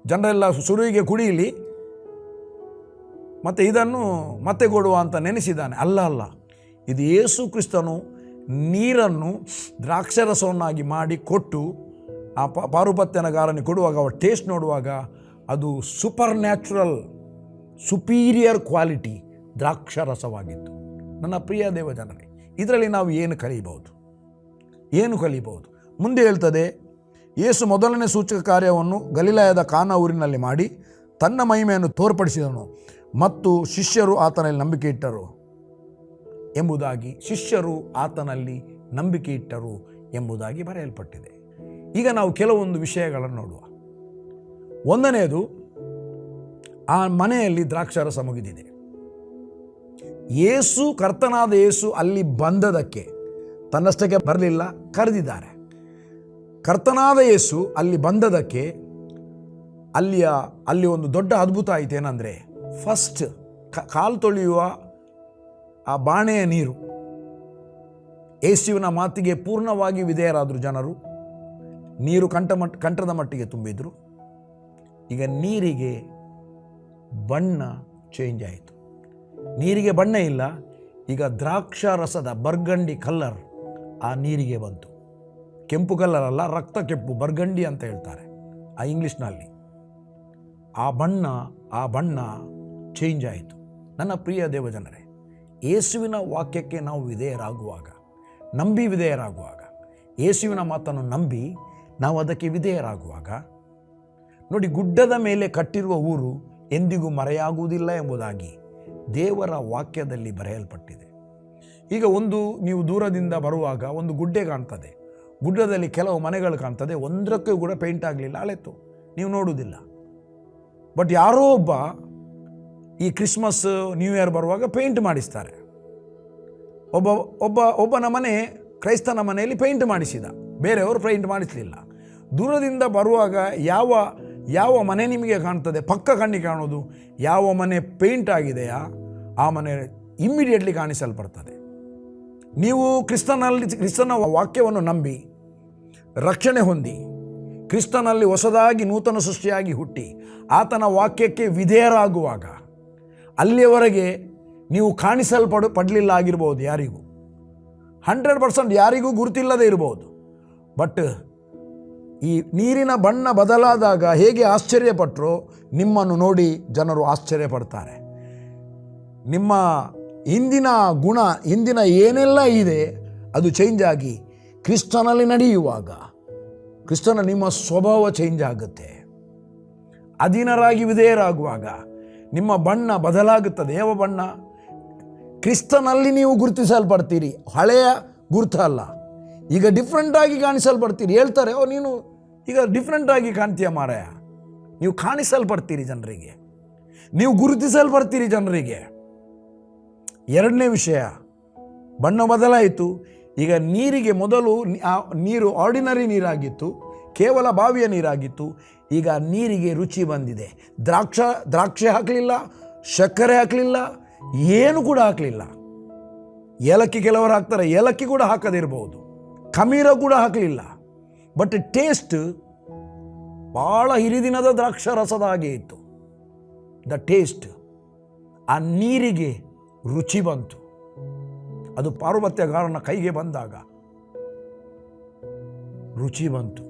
ಜನರೆಲ್ಲ ಸುರುವಿಗೆ ಕುಡಿಯಲಿ, ಮತ್ತು ಇದನ್ನು ಮತ್ತೆ ಕೊಡುವ ಅಂತ ನೆನೆಸಿದ್ದಾನೆ. ಅಲ್ಲ, ಇದು ಯೇಸು ಕ್ರಿಸ್ತನು ನೀರನ್ನು ದ್ರಾಕ್ಷರಸವನ್ನಾಗಿ ಮಾಡಿ ಕೊಟ್ಟು ಆ ಪಾರುಪತ್ಯನಗಾರನಿಗೆ ಕೊಡುವಾಗ ಅವರ ಟೇಸ್ಟ್ ನೋಡುವಾಗ ಅದು ಸೂಪರ್ ನ್ಯಾಚುರಲ್, ಸುಪೀರಿಯರ್ ಕ್ವಾಲಿಟಿ ದ್ರಾಕ್ಷರಸವಾಗಿತ್ತು. ನನ್ನ ಪ್ರಿಯ ದೇವಜನರೇ, ಇದರಲ್ಲಿ ನಾವು ಏನು ಕಲಿಬಹುದು? ಮುಂದೆ ಹೇಳ್ತದೆ, ಯೇಸು ಮೊದಲನೇ ಸೂಚಕ ಕಾರ್ಯವನ್ನು ಗಲಿಲಾಯದ ಕಾನಾ ಊರಿನಲ್ಲಿ ಮಾಡಿ ತನ್ನ ಮಹಿಮೆಯನ್ನು ತೋರ್ಪಡಿಸಿದನು ಮತ್ತು ಶಿಷ್ಯರು ಆತನಲ್ಲಿ ನಂಬಿಕೆ ಇಟ್ಟರು ಎಂಬುದಾಗಿ ಬರೆಯಲ್ಪಟ್ಟಿದೆ. ಈಗ ನಾವು ಕೆಲವೊಂದು ವಿಷಯಗಳನ್ನು ನೋಡುವ. ಒಂದನೆಯದು, ಆ ಮನೆಯಲ್ಲಿ ದ್ರಾಕ್ಷಾರಸ ಮುಗಿದಿದೆ. ಕರ್ತನಾದ ಯೇಸು ಅಲ್ಲಿ ಬಂದದಕ್ಕೆ ತನ್ನಷ್ಟಕ್ಕೆ ಬರಲಿಲ್ಲ, ಕರೆದಿದ್ದಾರೆ. ಕರ್ತನಾದ ಯೇಸು ಅಲ್ಲಿ ಬಂದದಕ್ಕೆ ಅಲ್ಲಿ ಒಂದು ದೊಡ್ಡ ಅದ್ಭುತ ಆಯಿತು. ಏನಂದರೆ, ಫಸ್ಟ್ ಕಾಲು ತೊಳೆಯುವ ಆ ಬಾಣೆಯ ನೀರು, ಯೇಸುವಿನ ಮಾತಿಗೆ ಪೂರ್ಣವಾಗಿ ವಿಧೇಯರಾದರು ಜನರು. ನೀರು ಕಂಠದ ಮಟ್ಟಿಗೆ ತುಂಬಿದ್ರು. ಈಗ ನೀರಿಗೆ ಬಣ್ಣ ಚೇಂಜ್ ಆಯಿತು. ನೀರಿಗೆ ಬಣ್ಣ ಇಲ್ಲ, ಈಗ ದ್ರಾಕ್ಷಾರಸದ ಬರ್ಗಂಡಿ ಕಲ್ಲರ್ ಆ ನೀರಿಗೆ ಬಂತು. ಕೆಂಪು ಕಲ್ಲರ್ ಅಲ್ಲ, ರಕ್ತ ಕೆಂಪು, ಬರ್ಗಂಡಿ ಅಂತ ಹೇಳ್ತಾರೆ ಆ ಇಂಗ್ಲೀಷ್ನಲ್ಲಿ. ಆ ಬಣ್ಣ ಚೇಂಜ್ ಆಯಿತು. ನನ್ನ ಪ್ರಿಯ ದೇವಜನರೇ, ಯೇಸುವಿನ ವಾಕ್ಯಕ್ಕೆ ನಾವು ವಿಧೇಯರಾಗುವಾಗ, ಯೇಸುವಿನ ಮಾತನ್ನು ನಂಬಿ ನಾವು ಅದಕ್ಕೆ ವಿಧೇಯರಾಗುವಾಗ, ನೋಡಿ, ಗುಡ್ಡದ ಮೇಲೆ ಕಟ್ಟಿರುವ ಊರು ಎಂದಿಗೂ ಮರೆಯಾಗುವುದಿಲ್ಲ ಎಂಬುದಾಗಿ ದೇವರ ವಾಕ್ಯದಲ್ಲಿ ಬರೆಯಲ್ಪಟ್ಟಿದೆ. ಈಗ ನೀವು ದೂರದಿಂದ ಬರುವಾಗ ಒಂದು ಗುಡ್ಡೆ ಕಾಣ್ತದೆ, ಗುಡ್ಡದಲ್ಲಿ ಕೆಲವು ಮನೆಗಳು ಕಾಣ್ತದೆ, ಒಂದರಕ್ಕೂ ಕೂಡ ಪೇಂಟ್ ಆಗಲಿಲ್ಲ, ಹಳೆತು, ನೀವು ನೋಡುವುದಿಲ್ಲ. ಬಟ್ ಯಾರೋ ಈ ಕ್ರಿಸ್ಮಸ್ ನ್ಯೂ ಇಯರ್ ಬರುವಾಗ ಪೇಂಟ್ ಮಾಡಿಸ್ತಾರೆ. ಒಬ್ಬನ ಮನೆ, ಕ್ರೈಸ್ತನ ಮನೆಯಲ್ಲಿ ಪೇಂಟ್ ಮಾಡಿಸಿದ, ಬೇರೆಯವರು ಪೇಂಟ್ ಮಾಡಿಸಲಿಲ್ಲ. ದೂರದಿಂದ ಬರುವಾಗ ಯಾವ ಮನೆ ನಿಮಗೆ ಕಾಣ್ತದೆ, ಪಕ್ಕ ಕಣ್ಣಿಗೆ ಕಾಣೋದು, ಯಾವ ಮನೆ ಪೇಂಟ್ ಆಗಿದೆಯಾ ಆ ಮನೆ ಇಮ್ಮಿಡಿಯೇಟ್ಲಿ ಕಾಣಿಸಲ್ಪಡ್ತದೆ. ನೀವು ಕ್ರಿಸ್ತನ ವಾಕ್ಯವನ್ನು ನಂಬಿ ರಕ್ಷಣೆ ಹೊಂದಿ, ಕ್ರಿಸ್ತನಲ್ಲಿ ಹೊಸದಾಗಿ ನೂತನ ಸೃಷ್ಟಿಯಾಗಿ ಹುಟ್ಟಿ ಆತನ ವಾಕ್ಯಕ್ಕೆ ವಿಧೇಯರಾಗುವಾಗ, ಅಲ್ಲಿಯವರೆಗೆ ನೀವು ಪಡಲಿಲ್ಲ ಆಗಿರ್ಬೋದು, ಯಾರಿಗೂ 100% ಯಾರಿಗೂ ಗುರುತಿಲ್ಲದೆ ಇರಬಹುದು. ಬಟ್ ಈ ನೀರಿನ ಬಣ್ಣ ಬದಲಾದಾಗ ಹೇಗೆ ಆಶ್ಚರ್ಯಪಟ್ಟರೋ, ನಿಮ್ಮನ್ನು ನೋಡಿ ಜನರು ಆಶ್ಚರ್ಯಪಡ್ತಾರೆ. ನಿಮ್ಮ ಹಿಂದಿನ ಗುಣ, ಹಿಂದಿನ ಏನೆಲ್ಲ ಇದೆ ಅದು ಚೇಂಜ್ ಆಗಿ ಕ್ರಿಸ್ತನಲ್ಲಿ ನಡೆಯುವಾಗ, ನಿಮ್ಮ ಸ್ವಭಾವ ಚೇಂಜ್ ಆಗುತ್ತೆ. ಅಧೀನರಾಗಿ ವಿಧೇಯರಾಗುವಾಗ ನಿಮ್ಮ ಬಣ್ಣ ಬದಲಾಗುತ್ತದೆ. ಯಾವ ಬಣ್ಣ? ಕ್ರಿಸ್ತನಲ್ಲಿ ನೀವು ಗುರುತಿಸಲ್ಪಡ್ತೀರಿ. ಹಳೆಯ ಗುರುತ ಅಲ್ಲ, ಈಗ ಡಿಫ್ರೆಂಟಾಗಿ ಕಾಣಿಸಲ್ಪಡ್ತೀರಿ. ಹೇಳ್ತಾರೆ, ನೀನು ಈಗ ಡಿಫ್ರೆಂಟಾಗಿ ಕಾಣ್ತೀಯ ಮಾರಾಯ. ನೀವು ಕಾಣಿಸಲ್ಪಡ್ತೀರಿ ಜನರಿಗೆ, ನೀವು ಗುರುತಿಸಲ್ಪಡ್ತೀರಿ ಜನರಿಗೆ. ಎರಡನೇ ವಿಷಯ, ಬಣ್ಣ ಬದಲಾಯಿತು. ಈಗ ನೀರಿಗೆ ಮೊದಲು ನೀರು ಆರ್ಡಿನರಿ ನೀರಾಗಿತ್ತು, ಕೇವಲ ಬಾವಿಯ ನೀರಾಗಿತ್ತು. ಈಗ ನೀರಿಗೆ ರುಚಿ ಬಂದಿದೆ. ದ್ರಾಕ್ಷಿ ಹಾಕಲಿಲ್ಲ, ಸಕ್ಕರೆ ಹಾಕಲಿಲ್ಲ, ಏನು ಕೂಡ ಹಾಕಲಿಲ್ಲ. ಏಲಕ್ಕಿ ಕೆಲವರು ಹಾಕ್ತಾರೆ, ಏಲಕ್ಕಿ ಕೂಡ ಹಾಕದಿರ್ಬೋದು, ಖಮೀರ ಕೂಡ ಹಾಕಲಿಲ್ಲ. ಬಟ್ ಟೇಸ್ಟ್ ಭಾಳ ಹಿರಿದಿನದ ದ್ರಾಕ್ಷಾರಸದ ಹಾಗೆ ಇತ್ತು. ದ ಟೇಸ್ಟ್, ಆ ನೀರಿಗೆ ರುಚಿ ಬಂತು. ಅದು ಪಾರುಪತ್ಯಗಾರನ ಕೈಗೆ ಬಂದಾಗ ರುಚಿ ಬಂತು.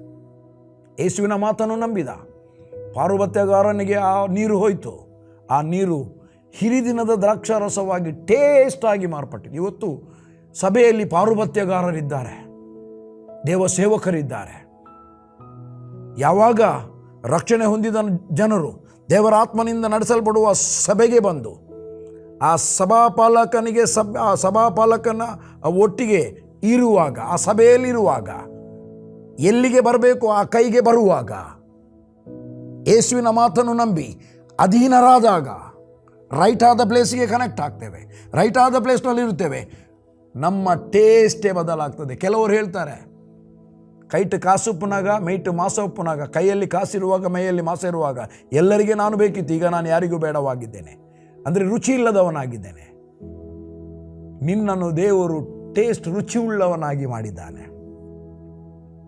ಯೇಸುವಿನ ಮಾತನ್ನು ನಂಬಿದ ಪಾರುಪತ್ಯಗಾರನಿಗೆ ಆ ನೀರು ಹೋಯಿತು. ಆ ನೀರು ಹಿರಿದಿನದ ದ್ರಾಕ್ಷಾರಸವಾಗಿ ಟೇಸ್ಟ್ ಆಗಿ ಮಾರ್ಪಟ್ಟಿದೆ. ಇವತ್ತು ಸಭೆಯಲ್ಲಿ ಪಾರುಪತ್ಯಗಾರರಿದ್ದಾರೆ, ದೇವ ಸೇವಕರಿದ್ದಾರೆ. ಯಾವಾಗ ರಕ್ಷಣೆ ಹೊಂದಿದ ಜನರು ದೇವರ ಆತ್ಮನಿಂದ ನಡೆಸಲ್ಪಡುವ ಸಭೆಗೆ ಬಂದು ಆ ಸಭಾಪಾಲಕನ ಒಟ್ಟಿಗೆ ಇರುವಾಗ, ಆ ಸಭೆಯಲ್ಲಿರುವಾಗ, ಎಲ್ಲಿಗೆ ಬರಬೇಕು ಆ ಕೈಗೆ ಬರುವಾಗ, ಯೇಸುವಿನ ಮಾತನ್ನು ನಂಬಿ ಅಧೀನರಾದಾಗ ರೈಟ್ ಆದ ಪ್ಲೇಸಿಗೆ ಕನೆಕ್ಟ್ ಆಗ್ತೇವೆ, ರೈಟ್ ಆದ ಪ್ಲೇಸ್ನಲ್ಲಿ ಇರುತ್ತೇವೆ. ನಮ್ಮ ಟೇಸ್ಟೇ ಬದಲಾಗ್ತದೆ. ಕೆಲವರು ಹೇಳ್ತಾರೆ, ಕೈಟ್ ಕಾಸುಪ್ಪನಾಗ ಮೈಟ್ ಮಾಸ ಉಪ್ಪನಾಗ, ಕೈಯಲ್ಲಿ ಕಾಸಿರುವಾಗ ಮೈಯಲ್ಲಿ ಮಾಸ ಇರುವಾಗ ಎಲ್ಲರಿಗೆ ನಾನು ಬೇಕಿತ್ತು, ಈಗ ನಾನು ಯಾರಿಗೂ ಬೇಡವಾಗಿದ್ದೇನೆ, ಅಂದರೆ ರುಚಿ ಇಲ್ಲದವನಾಗಿದ್ದೇನೆ. ನಿನ್ನನ್ನು ದೇವರು ಟೇಸ್ಟ್ ರುಚಿ ಉಳ್ಳವನಾಗಿ ಮಾಡಿದ್ದಾನೆ.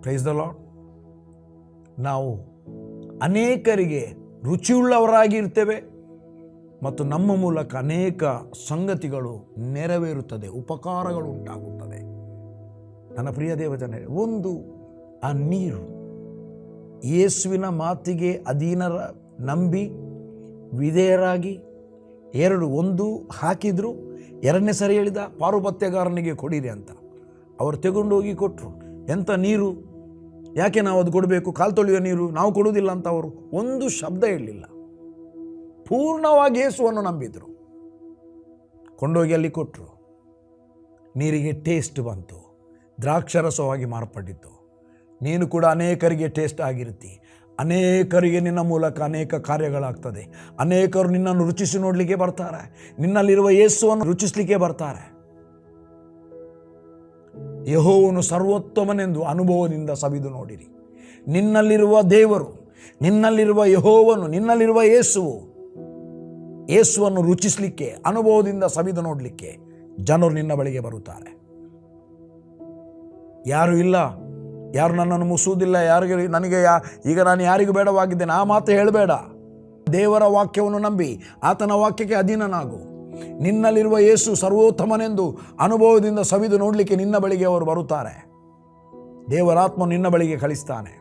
Praise the lord. ನಾವು ಅನೇಕರಿಗೆ ರುಚಿಯುಳ್ಳವರಾಗಿ ಇರ್ತೇವೆ ಮತ್ತು ನಮ್ಮ ಮೂಲಕ ಅನೇಕ ಸಂಗತಿಗಳು ನೆರವೇರುತ್ತದೆ, ಉಪಕಾರಗಳು ಉಂಟಾಗುತ್ತದೆ. ನನ್ನ ಪ್ರಿಯ ದೇವಜನರೇ, ಒಂದು ಆ ನೀರು ಯೇಸುವಿನ ಮಾತಿಗೆ ಅಧೀನರ ನಂಬಿ ವಿಧೇಯರಾಗಿ, ಒಂದು ಹಾಕಿದ್ರು, ಎರಡನೇ ಸರಿ ಹೇಳಿದ ಪಾರುಪತ್ಯಗಾರನಿಗೆ ಕೊಡಿರಿ ಅಂತ. ಅವರು ತಗೊಂಡೋಗಿ ಕೊಟ್ಟರು. ಎಂಥ ನೀರು, ಯಾಕೆ ನಾವು ಅದು ಕೊಡಬೇಕು? ಕಾಲು ತೊಳೆಯುವ ನೀರು ನಾವು ಕೊಡುವುದಿಲ್ಲ ಅಂತ ಅವರು ಒಂದು ಶಬ್ದ ಹೇಳಲಿಲ್ಲ. ಪೂರ್ಣವಾಗಿ ಯೇಸುವನ್ನು ನಂಬಿದರು. ಕೊಂಡೋಗಿ ಅಲ್ಲಿ ಕೊಟ್ಟರು. ನೀರಿಗೆ ಟೇಸ್ಟ್ ಬಂತು, ದ್ರಾಕ್ಷರಸವಾಗಿ ಮಾರ್ಪಟ್ಟಿತ್ತು. ನೀನು ಕೂಡ ಅನೇಕರಿಗೆ ಟೇಸ್ಟ್ ಆಗಿರ್ತಿ. ಅನೇಕರಿಗೆ ನಿನ್ನ ಮೂಲಕ ಅನೇಕ ಕಾರ್ಯಗಳಾಗ್ತದೆ. ಅನೇಕರು ನಿನ್ನನ್ನು ರುಚಿಸಿ ನೋಡಲಿಕ್ಕೆ ಬರ್ತಾರೆ, ನಿನ್ನಲ್ಲಿರುವ ಯೇಸುವನ್ನು ರುಚಿಸಲಿಕ್ಕೆ ಬರ್ತಾರೆ. ಯೆಹೋವನು ಸರ್ವೋತ್ತಮನೆಂದು ಅನುಭವದಿಂದ ಸವಿದು ನೋಡಿರಿ. ನಿನ್ನಲ್ಲಿರುವ ದೇವರು, ನಿನ್ನಲ್ಲಿರುವ ಯೆಹೋವನು, ನಿನ್ನಲ್ಲಿರುವ ಯೇಸುವನ್ನು ರುಚಿಸಲಿಕ್ಕೆ, ಅನುಭವದಿಂದ ಸವಿದು ನೋಡಲಿಕ್ಕೆ ಜನರು ನಿನ್ನ ಬಳಿಗೆ ಬರುತ್ತಾರೆ. ಯಾರು ಇಲ್ಲ, ಯಾರು ನನ್ನನ್ನು ಮುಸುವುದಿಲ್ಲ, ಈಗ ನಾನು ಯಾರಿಗೂ ಬೇಡವಾಗಿದ್ದೇನೆ ಆ ಮಾತು ಹೇಳಬೇಡ. ದೇವರ ವಾಕ್ಯವನ್ನು ನಂಬಿ ಆತನ ವಾಕ್ಯಕ್ಕೆ ಅಧೀನನಾಗು. ನಿನ್ನಲ್ಲಿರುವ ಯೇಸು ಸರ್ವೋತ್ತಮನೆಂದು ಅನುಭವದಿಂದ ಸವಿದು ನೋಡಲಿಕ್ಕೆ ನಿನ್ನ ಬಳಿಗೆ ಅವರು ಬರುತ್ತಾರೆ. ದೇವರಾತ್ಮ ನಿನ್ನ ಬಳಿಗೆ ಕಳಿಸ್ತಾನೆ.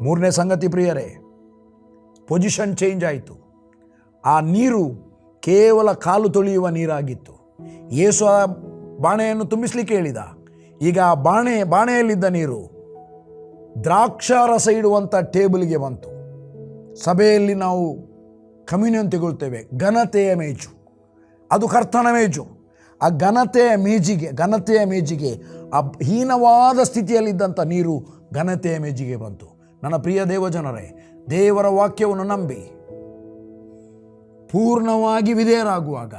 ಮೂರನೇ ಸಂಗತಿ ಪ್ರಿಯರೇ, ಪೊಸಿಷನ್ ಚೇಂಜ್ ಆಯಿತು. ಆ ನೀರು ಕೇವಲ ಕಾಲು ತೊಳೆಯುವ ನೀರಾಗಿತ್ತು. ಯೇಸು ಆ ಬಾಣೆಯನ್ನು ತುಂಬಿಸಲಿಕ್ಕೆ ಹೇಳಿದ. ಈಗ ಆ ಬಾಣೆಯಲ್ಲಿದ್ದ ನೀರು ದ್ರಾಕ್ಷಾರಸ ಇಡುವಂಥ ಟೇಬಲ್ಗೆ ಬಂತು. ಸಭೆಯಲ್ಲಿ ನಾವು ಕಮ್ಯುನಿಯನ್ ತೆಗೊಳ್ತೇವೆ, ಘನತೆಯ ಮೇಜು, ಅದು ಕರ್ತನ ಮೇಜು. ಆ ಘನತೆಯ ಮೇಜಿಗೆ ಆ ಹೀನವಾದ ಸ್ಥಿತಿಯಲ್ಲಿದ್ದಂಥ ನೀರು ಘನತೆಯ ಮೇಜಿಗೆ ಬಂತು. ನನ್ನ ಪ್ರಿಯ ದೇವಜನರೇ, ದೇವರ ವಾಕ್ಯವನ್ನು ನಂಬಿ ಪೂರ್ಣವಾಗಿ ವಿಧೇಯರಾಗುವಾಗ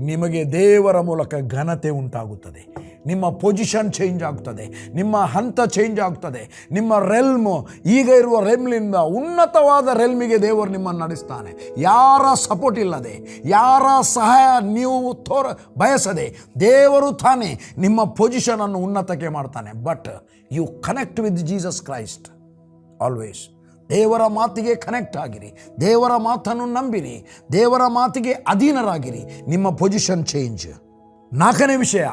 ನಿಮಗೆ ದೇವರ ಮೂಲಕ ಘನತೆ ಉಂಟಾಗುತ್ತದೆ. ನಿಮ್ಮ ಪೊಸಿಷನ್ ಚೇಂಜ್ ಆಗ್ತದೆ, ನಿಮ್ಮ ಹಂತ ಚೇಂಜ್ ಆಗ್ತದೆ. ನಿಮ್ಮ ಈಗ ಇರುವ ರೆಲ್ಮ್ನಿಂದ ಉನ್ನತವಾದ ರೆಲ್ಮಿಗೆ ದೇವರು ನಿಮ್ಮನ್ನು ನಡೆಸ್ತಾನೆ. ಯಾರ ಸಪೋರ್ಟ್ ಇಲ್ಲದೆ, ಯಾರ ಸಹಾಯ ನೀವು ಬಯಸದೆ ದೇವರು ತಾನೇ ನಿಮ್ಮ ಪೊಸಿಷನನ್ನು ಉನ್ನತಕ್ಕೆ ಮಾಡ್ತಾನೆ. But you connect with Jesus Christ always. ದೇವರ ಮಾತಿಗೆ ಕನೆಕ್ಟ್ ಆಗಿರಿ, ದೇವರ ಮಾತನ್ನು ನಂಬಿರಿ, ದೇವರ ಮಾತಿಗೆ ಅಧೀನರಾಗಿರಿ. ನಿಮ್ಮ ಪೊಸಿಷನ್ ಚೇಂಜ್. ನಾಲ್ಕನೇ ವಿಷಯ,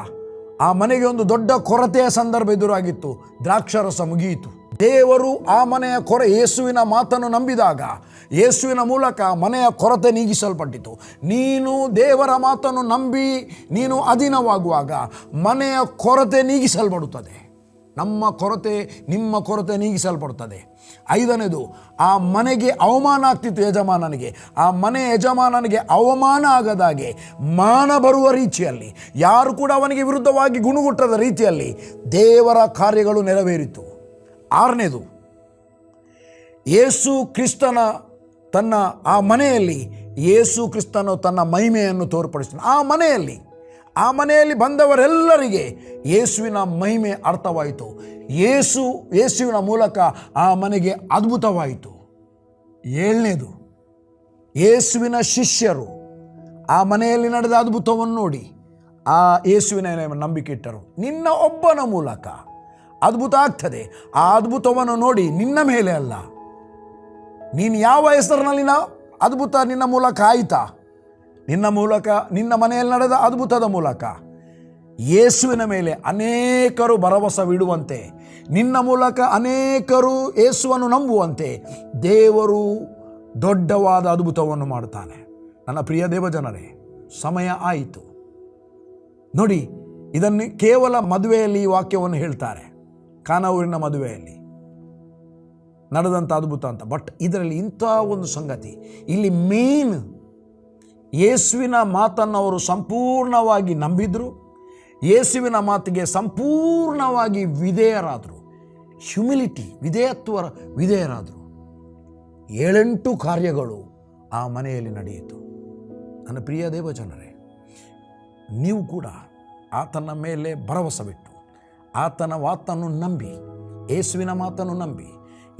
ಆ ಮನೆಗೆ ಒಂದು ದೊಡ್ಡ ಕೊರತೆಯ ಸಂದರ್ಭ ಎದುರಾಗಿತ್ತು. ದ್ರಾಕ್ಷಾರಸ ಮುಗಿಯಿತು. ದೇವರು ಆ ಮನೆಯ ಯೇಸುವಿನ ಮಾತನ್ನು ನಂಬಿದಾಗ ಯೇಸುವಿನ ಮೂಲಕ ಮನೆಯ ಕೊರತೆ ನೀಗಿಸಲ್ಪಟ್ಟಿತು. ನೀನು ದೇವರ ಮಾತನ್ನು ನಂಬಿ ನೀನು ಅಧೀನವಾಗುವಾಗ ಮನೆಯ ಕೊರತೆ ನೀಗಿಸಲ್ಪಡುತ್ತದೆ. ನಿಮ್ಮ ಕೊರತೆ ನೀಗಿಸಲ್ಪಡುತ್ತದೆ. ಐದನೇದು, ಆ ಮನೆಗೆ ಅವಮಾನ ಆಗ್ತಿತ್ತು ಯಜಮಾನನಿಗೆ. ಆ ಮನೆ ಯಜಮಾನನಿಗೆ ಅವಮಾನ ಆಗದಾಗೆ, ಮಾನ ಬರುವ ರೀತಿಯಲ್ಲಿ, ಯಾರು ಕೂಡ ಅವನಿಗೆ ವಿರುದ್ಧವಾಗಿ ಗುಣಗುಟ್ಟದ ರೀತಿಯಲ್ಲಿ ದೇವರ ಕಾರ್ಯಗಳು ನೆರವೇರಿತು. ಆರನೇದು, ಯೇಸು ಕ್ರಿಸ್ತನ ಆ ಮನೆಯಲ್ಲಿ ಯೇಸು ಕ್ರಿಸ್ತನು ತನ್ನ ಮಹಿಮೆಯನ್ನು ತೋರ್ಪಡಿಸ್ತಾನೆ. ಆ ಮನೆಯಲ್ಲಿ ಬಂದವರೆಲ್ಲರಿಗೆ ಯೇಸುವಿನ ಮಹಿಮೆ ಅರ್ಥವಾಯಿತು. ಯೇಸುವಿನ ಮೂಲಕ ಆ ಮನೆಗೆ ಅದ್ಭುತವಾಯಿತು. ಏಳನೇದು, ಯೇಸುವಿನ ಶಿಷ್ಯರು ಆ ಮನೆಯಲ್ಲಿ ನಡೆದ ಅದ್ಭುತವನ್ನು ನೋಡಿ ಆ ಯೇಸುವಿನ ನಂಬಿಕೆ ಇಟ್ಟರು. ನಿನ್ನ ಒಬ್ಬನ ಮೂಲಕ ಅದ್ಭುತ ಆಗ್ತದೆ. ಆ ಅದ್ಭುತವನ್ನು ನೋಡಿ ನಿನ್ನ ಮೇಲೆ ಅಲ್ಲ, ನೀನು ಯಾವ ಹೆಸರಿನಲ್ಲಿನ ಅದ್ಭುತ ನಿನ್ನ ಮೂಲಕ ಆಯಿತಾ, ನಿನ್ನ ಮನೆಯಲ್ಲಿ ನಡೆದ ಅದ್ಭುತದ ಮೂಲಕ ಯೇಸುವಿನ ಮೇಲೆ ಅನೇಕರು ಭರವಸವಿಡುವಂತೆ, ನಿನ್ನ ಮೂಲಕ ಅನೇಕರು ಯೇಸುವನ್ನು ನಂಬುವಂತೆ ದೇವರು ದೊಡ್ಡವಾದ ಅದ್ಭುತವನ್ನು ಮಾಡ್ತಾನೆ. ನನ್ನ ಪ್ರಿಯ ದೇವಜನರೇ, ಸಮಯ ಆಯಿತು ನೋಡಿ. ಇದನ್ನು ಕೇವಲ ಮದುವೆಯಲ್ಲಿ ಈ ವಾಕ್ಯವನ್ನು ಹೇಳ್ತಾರೆ, ಕಾನಾವೂರಿನ ಮದುವೆಯಲ್ಲಿ ನಡೆದಂಥ ಅದ್ಭುತ ಅಂತ. ಬಟ್ ಇದರಲ್ಲಿ ಇಂಥ ಒಂದು ಸಂಗತಿ, ಇಲ್ಲಿ ಮೇನ್ ಯೇಸುವಿನ ಮಾತನ್ನು ಅವರು ಸಂಪೂರ್ಣವಾಗಿ ನಂಬಿದ್ರು, ಯೇಸುವಿನ ಮಾತಿಗೆ ಸಂಪೂರ್ಣವಾಗಿ ವಿಧೇಯರಾದರು. ವಿಧೇಯರಾದರು. 7-8 ಕಾರ್ಯಗಳು ಆ ಮನೆಯಲ್ಲಿ ನಡೆಯಿತು. ನನ್ನ ಪ್ರಿಯ ದೇವಜನರೇ, ನೀವು ಕೂಡ ಆತನ ಮೇಲೆ ಭರವಸವಿಟ್ಟು ಆತನ ಮಾತನ್ನು ನಂಬಿ, ಯೇಸುವಿನ ಮಾತನ್ನು ನಂಬಿ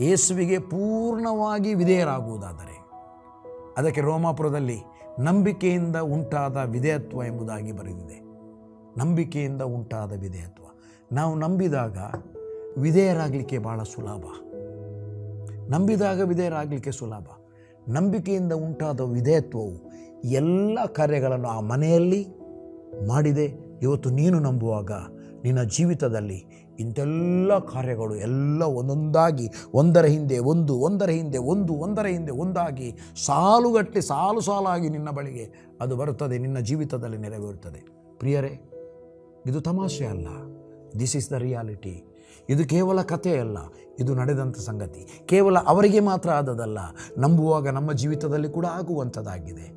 ಯೇಸುವಿಗೆ ಪೂರ್ಣವಾಗಿ ವಿಧೇಯರಾಗುವುದಾದರೆ, ಅದಕ್ಕೆ ರೋಮಾಪುರದಲ್ಲಿ ನಂಬಿಕೆಯಿಂದ ಉಂಟಾದ ವಿಧೇಯತ್ವ ಎಂಬುದಾಗಿ ಬರೆದಿದೆ. ನಂಬಿಕೆಯಿಂದ ಉಂಟಾದ ವಿಧೇಯತ್ವ. ನಾವು ನಂಬಿದಾಗ ವಿಧೇಯರಾಗಲಿಕ್ಕೆ ಭಾಳ ಸುಲಭ. ನಂಬಿಕೆಯಿಂದ ಉಂಟಾದ ವಿಧೇಯತ್ವವು ಎಲ್ಲ ಕಾರ್ಯಗಳನ್ನು ಆ ಮನೆಯಲ್ಲಿ ಮಾಡಿದೆ. ಇವತ್ತು ನೀನು ನಂಬುವಾಗ ನಿನ್ನ ಜೀವಿತದಲ್ಲಿ ಇಂತೆಲ್ಲ ಕಾರ್ಯಗಳು ಎಲ್ಲ ಒಂದೊಂದಾಗಿ, ಒಂದರ ಹಿಂದೆ ಒಂದಾಗಿ ಸಾಲುಗಟ್ಟಲೆ ಸಾಲಾಗಿ ನಿನ್ನ ಬಳಿಗೆ ಅದು ಬರುತ್ತದೆ, ನಿನ್ನ ಜೀವಿತದಲ್ಲಿ ನೆರವೇರುತ್ತದೆ. ಪ್ರಿಯರೇ, ಇದು ತಮಾಷೆ ಅಲ್ಲ. This is the reality. ಇದು ಕೇವಲ ಕಥೆಯಲ್ಲ, ಇದು ನಡೆದಂಥ ಸಂಗತಿ. ಕೇವಲ ಅವರಿಗೆ ಮಾತ್ರ ಆದದಲ್ಲ, ನಂಬುವಾಗ ನಮ್ಮ ಜೀವಿತದಲ್ಲಿ ಕೂಡ ಆಗುವಂಥದ್ದಾಗಿದೆ.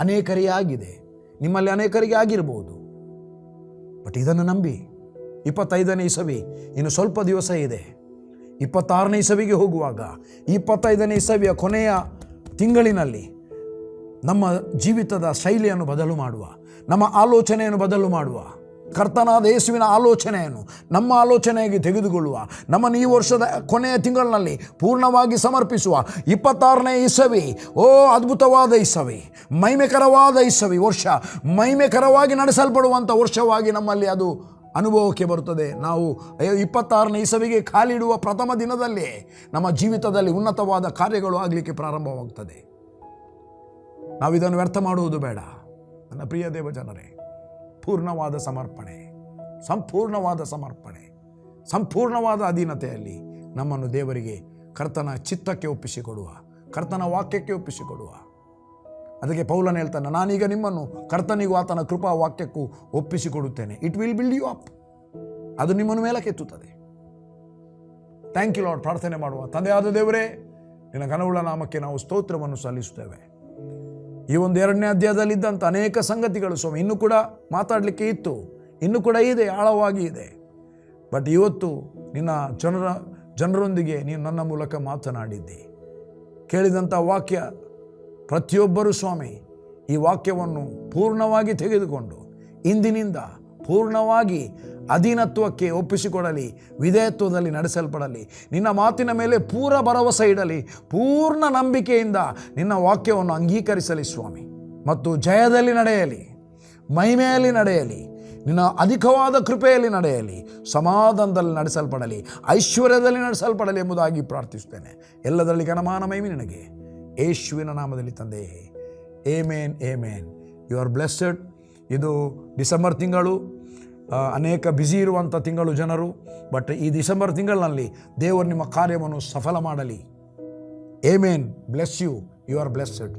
ಅನೇಕರಿಗೆ ಆಗಿದೆ, ನಿಮ್ಮಲ್ಲಿ ಅನೇಕರಿಗೆ ಆಗಿರ್ಬೋದು. ಬಟ್ ಇದನ್ನು ನಂಬಿ 25ನೇ ಇಸವಿ ಇನ್ನು ಸ್ವಲ್ಪ ದಿವಸ ಇದೆ. 26ನೇ ಇಸವಿಗೆ ಹೋಗುವಾಗ 25ನೇ ಇಸವಿಯ ಕೊನೆಯ ತಿಂಗಳಿನಲ್ಲಿ ನಮ್ಮ ಜೀವಿತದ ಶೈಲಿಯನ್ನು ಬದಲು ಮಾಡುವ, ನಮ್ಮ ಆಲೋಚನೆಯನ್ನು ಬದಲು ಮಾಡುವ ಕರ್ತನಾದ ಯೇಸುವಿನ ಆಲೋಚನೆಯನ್ನು ನಮ್ಮ ಆಲೋಚನೆಯಾಗಿ ತೆಗೆದುಕೊಳ್ಳುವ, ನಮ್ಮನ್ನು ಈ ವರ್ಷದ ಕೊನೆಯ ತಿಂಗಳಿನಲ್ಲಿ ಪೂರ್ಣವಾಗಿ ಸಮರ್ಪಿಸುವ 26ನೇ ಇಸವಿ, ಅದ್ಭುತವಾದ ಇಸವಿ, ಮಹಿಮೆಕರವಾದ ಇಸವಿ ವರ್ಷ, ಮಹಿಮೆಕರವಾಗಿ ನಡೆಸಲ್ಪಡುವಂಥ ವರ್ಷವಾಗಿ ನಮ್ಮಲ್ಲಿ ಅದು ಅನುಭವಕ್ಕೆ ಬರುತ್ತದೆ. ನಾವು 26ನೇ ಇಸವಿಗೆ ಕಾಲಿಡುವ ಪ್ರಥಮ ದಿನದಲ್ಲೇ ನಮ್ಮ ಜೀವಿತದಲ್ಲಿ ಉನ್ನತವಾದ ಕಾರ್ಯಗಳು ಆಗಲಿಕ್ಕೆ ಪ್ರಾರಂಭವಾಗುತ್ತದೆ. ನಾವಿದನ್ನು ವ್ಯರ್ಥ ಮಾಡುವುದು ಬೇಡ. ನನ್ನ ಪ್ರಿಯ ದೇವಜನರೇ, ಪೂರ್ಣವಾದ ಸಮರ್ಪಣೆ, ಸಂಪೂರ್ಣವಾದ ಸಮರ್ಪಣೆ, ಸಂಪೂರ್ಣವಾದ ಅಧೀನತೆಯಲ್ಲಿ ನಮ್ಮನ್ನು ದೇವರಿಗೆ, ಕರ್ತನ ಚಿತ್ತಕ್ಕೆ ಒಪ್ಪಿಸಿಕೊಡುವ, ಕರ್ತನ ವಾಕ್ಯಕ್ಕೆ ಒಪ್ಪಿಸಿಕೊಡುವ. ಅದಕ್ಕೆ ಪೌಲನು ಹೇಳ್ತಾನೆ, ನಾನೀಗ ನಿಮ್ಮನ್ನು ಕರ್ತನಿಗೂ ಆತನ ಕೃಪಾ ವಾಕ್ಯಕ್ಕೂ ಒಪ್ಪಿಸಿಕೊಡುತ್ತೇನೆ. It will build you up. ಅದು ನಿಮ್ಮನ್ನು ಮೇಲಕ್ಕೆತ್ತುತ್ತದೆ. Thank you lord. ಪ್ರಾರ್ಥನೆ ಮಾಡುವ. ತಂದೆಯಾದ ದೇವರೇ, ನಿನ್ನ ಘನವುಳ್ಳ ನಾಮಕ್ಕೆ ನಾವು ಸ್ತೋತ್ರವನ್ನು ಸಲ್ಲಿಸುತ್ತೇವೆ. ಈ ಒಂದು 2ನೇ ಅಧ್ಯಾಯದಲ್ಲಿದ್ದಂಥ ಅನೇಕ ಸಂಗತಿಗಳು ಸ್ವಾಮಿ ಇನ್ನೂ ಕೂಡ ಮಾತಾಡಲಿಕ್ಕೆ ಇತ್ತು, ಇನ್ನೂ ಕೂಡ ಇದೆ, ಆಳವಾಗಿ ಇದೆ. ಬಟ್ ಇವತ್ತು ನಿನ್ನ ಜನರೊಂದಿಗೆ ನೀನು ನನ್ನ ಮೂಲಕ ಮಾತನಾಡಿದ್ದಿ. ಕೇಳಿದಂಥ ವಾಕ್ಯ ಪ್ರತಿಯೊಬ್ಬರೂ ಸ್ವಾಮಿ ಈ ವಾಕ್ಯವನ್ನು ಪೂರ್ಣವಾಗಿ ತೆಗೆದುಕೊಂಡು ಇಂದಿನಿಂದ ಪೂರ್ಣವಾಗಿ ಅಧೀನತ್ವಕ್ಕೆ ಒಪ್ಪಿಸಿಕೊಡಲಿ, ವಿಧೇಯತ್ವದಲ್ಲಿ ನಡೆಸಲ್ಪಡಲಿ, ನಿನ್ನ ಮಾತಿನ ಮೇಲೆ ಪೂರ ಭರವಸೆ ಇಡಲಿ, ಪೂರ್ಣ ನಂಬಿಕೆಯಿಂದ ನಿನ್ನ ವಾಕ್ಯವನ್ನು ಅಂಗೀಕರಿಸಲಿ ಸ್ವಾಮಿ, ಮತ್ತು ಜಯದಲ್ಲಿ ನಡೆಯಲಿ, ಮಹಿಮೆಯಲ್ಲಿ ನಡೆಯಲಿ, ನಿನ್ನ ಅಧಿಕವಾದ ಕೃಪೆಯಲ್ಲಿ ನಡೆಯಲಿ, ಸಮಾಧಾನದಲ್ಲಿ ನಡೆಸಲ್ಪಡಲಿ, ಐಶ್ವರ್ಯದಲ್ಲಿ ನಡೆಸಲ್ಪಡಲಿ ಎಂಬುದಾಗಿ ಪ್ರಾರ್ಥಿಸುತ್ತೇನೆ. ಎಲ್ಲದರಲ್ಲಿ ಘನಮಾನ ಮಹಿಮೆ ನಿನಗೆ, ಯೇಸುವಿನ ನಾಮದಲ್ಲಿ ತಂದೆಯೇ. Amen, amen. You are blessed. ಇದು ಡಿಸೆಂಬರ್ ತಿಂಗಳು, ಅನೇಕ ಬ್ಯುಸಿ ಇರುವಂಥ ತಿಂಗಳು ಜನರು. ಬಟ್ ಈ ಡಿಸೆಂಬರ್ ತಿಂಗಳಿನಲ್ಲಿ ದೇವರು ನಿಮ್ಮ ಕಾರ್ಯವನ್ನು ಸಫಲ ಮಾಡಲಿ. Amen. Bless you. You are blessed.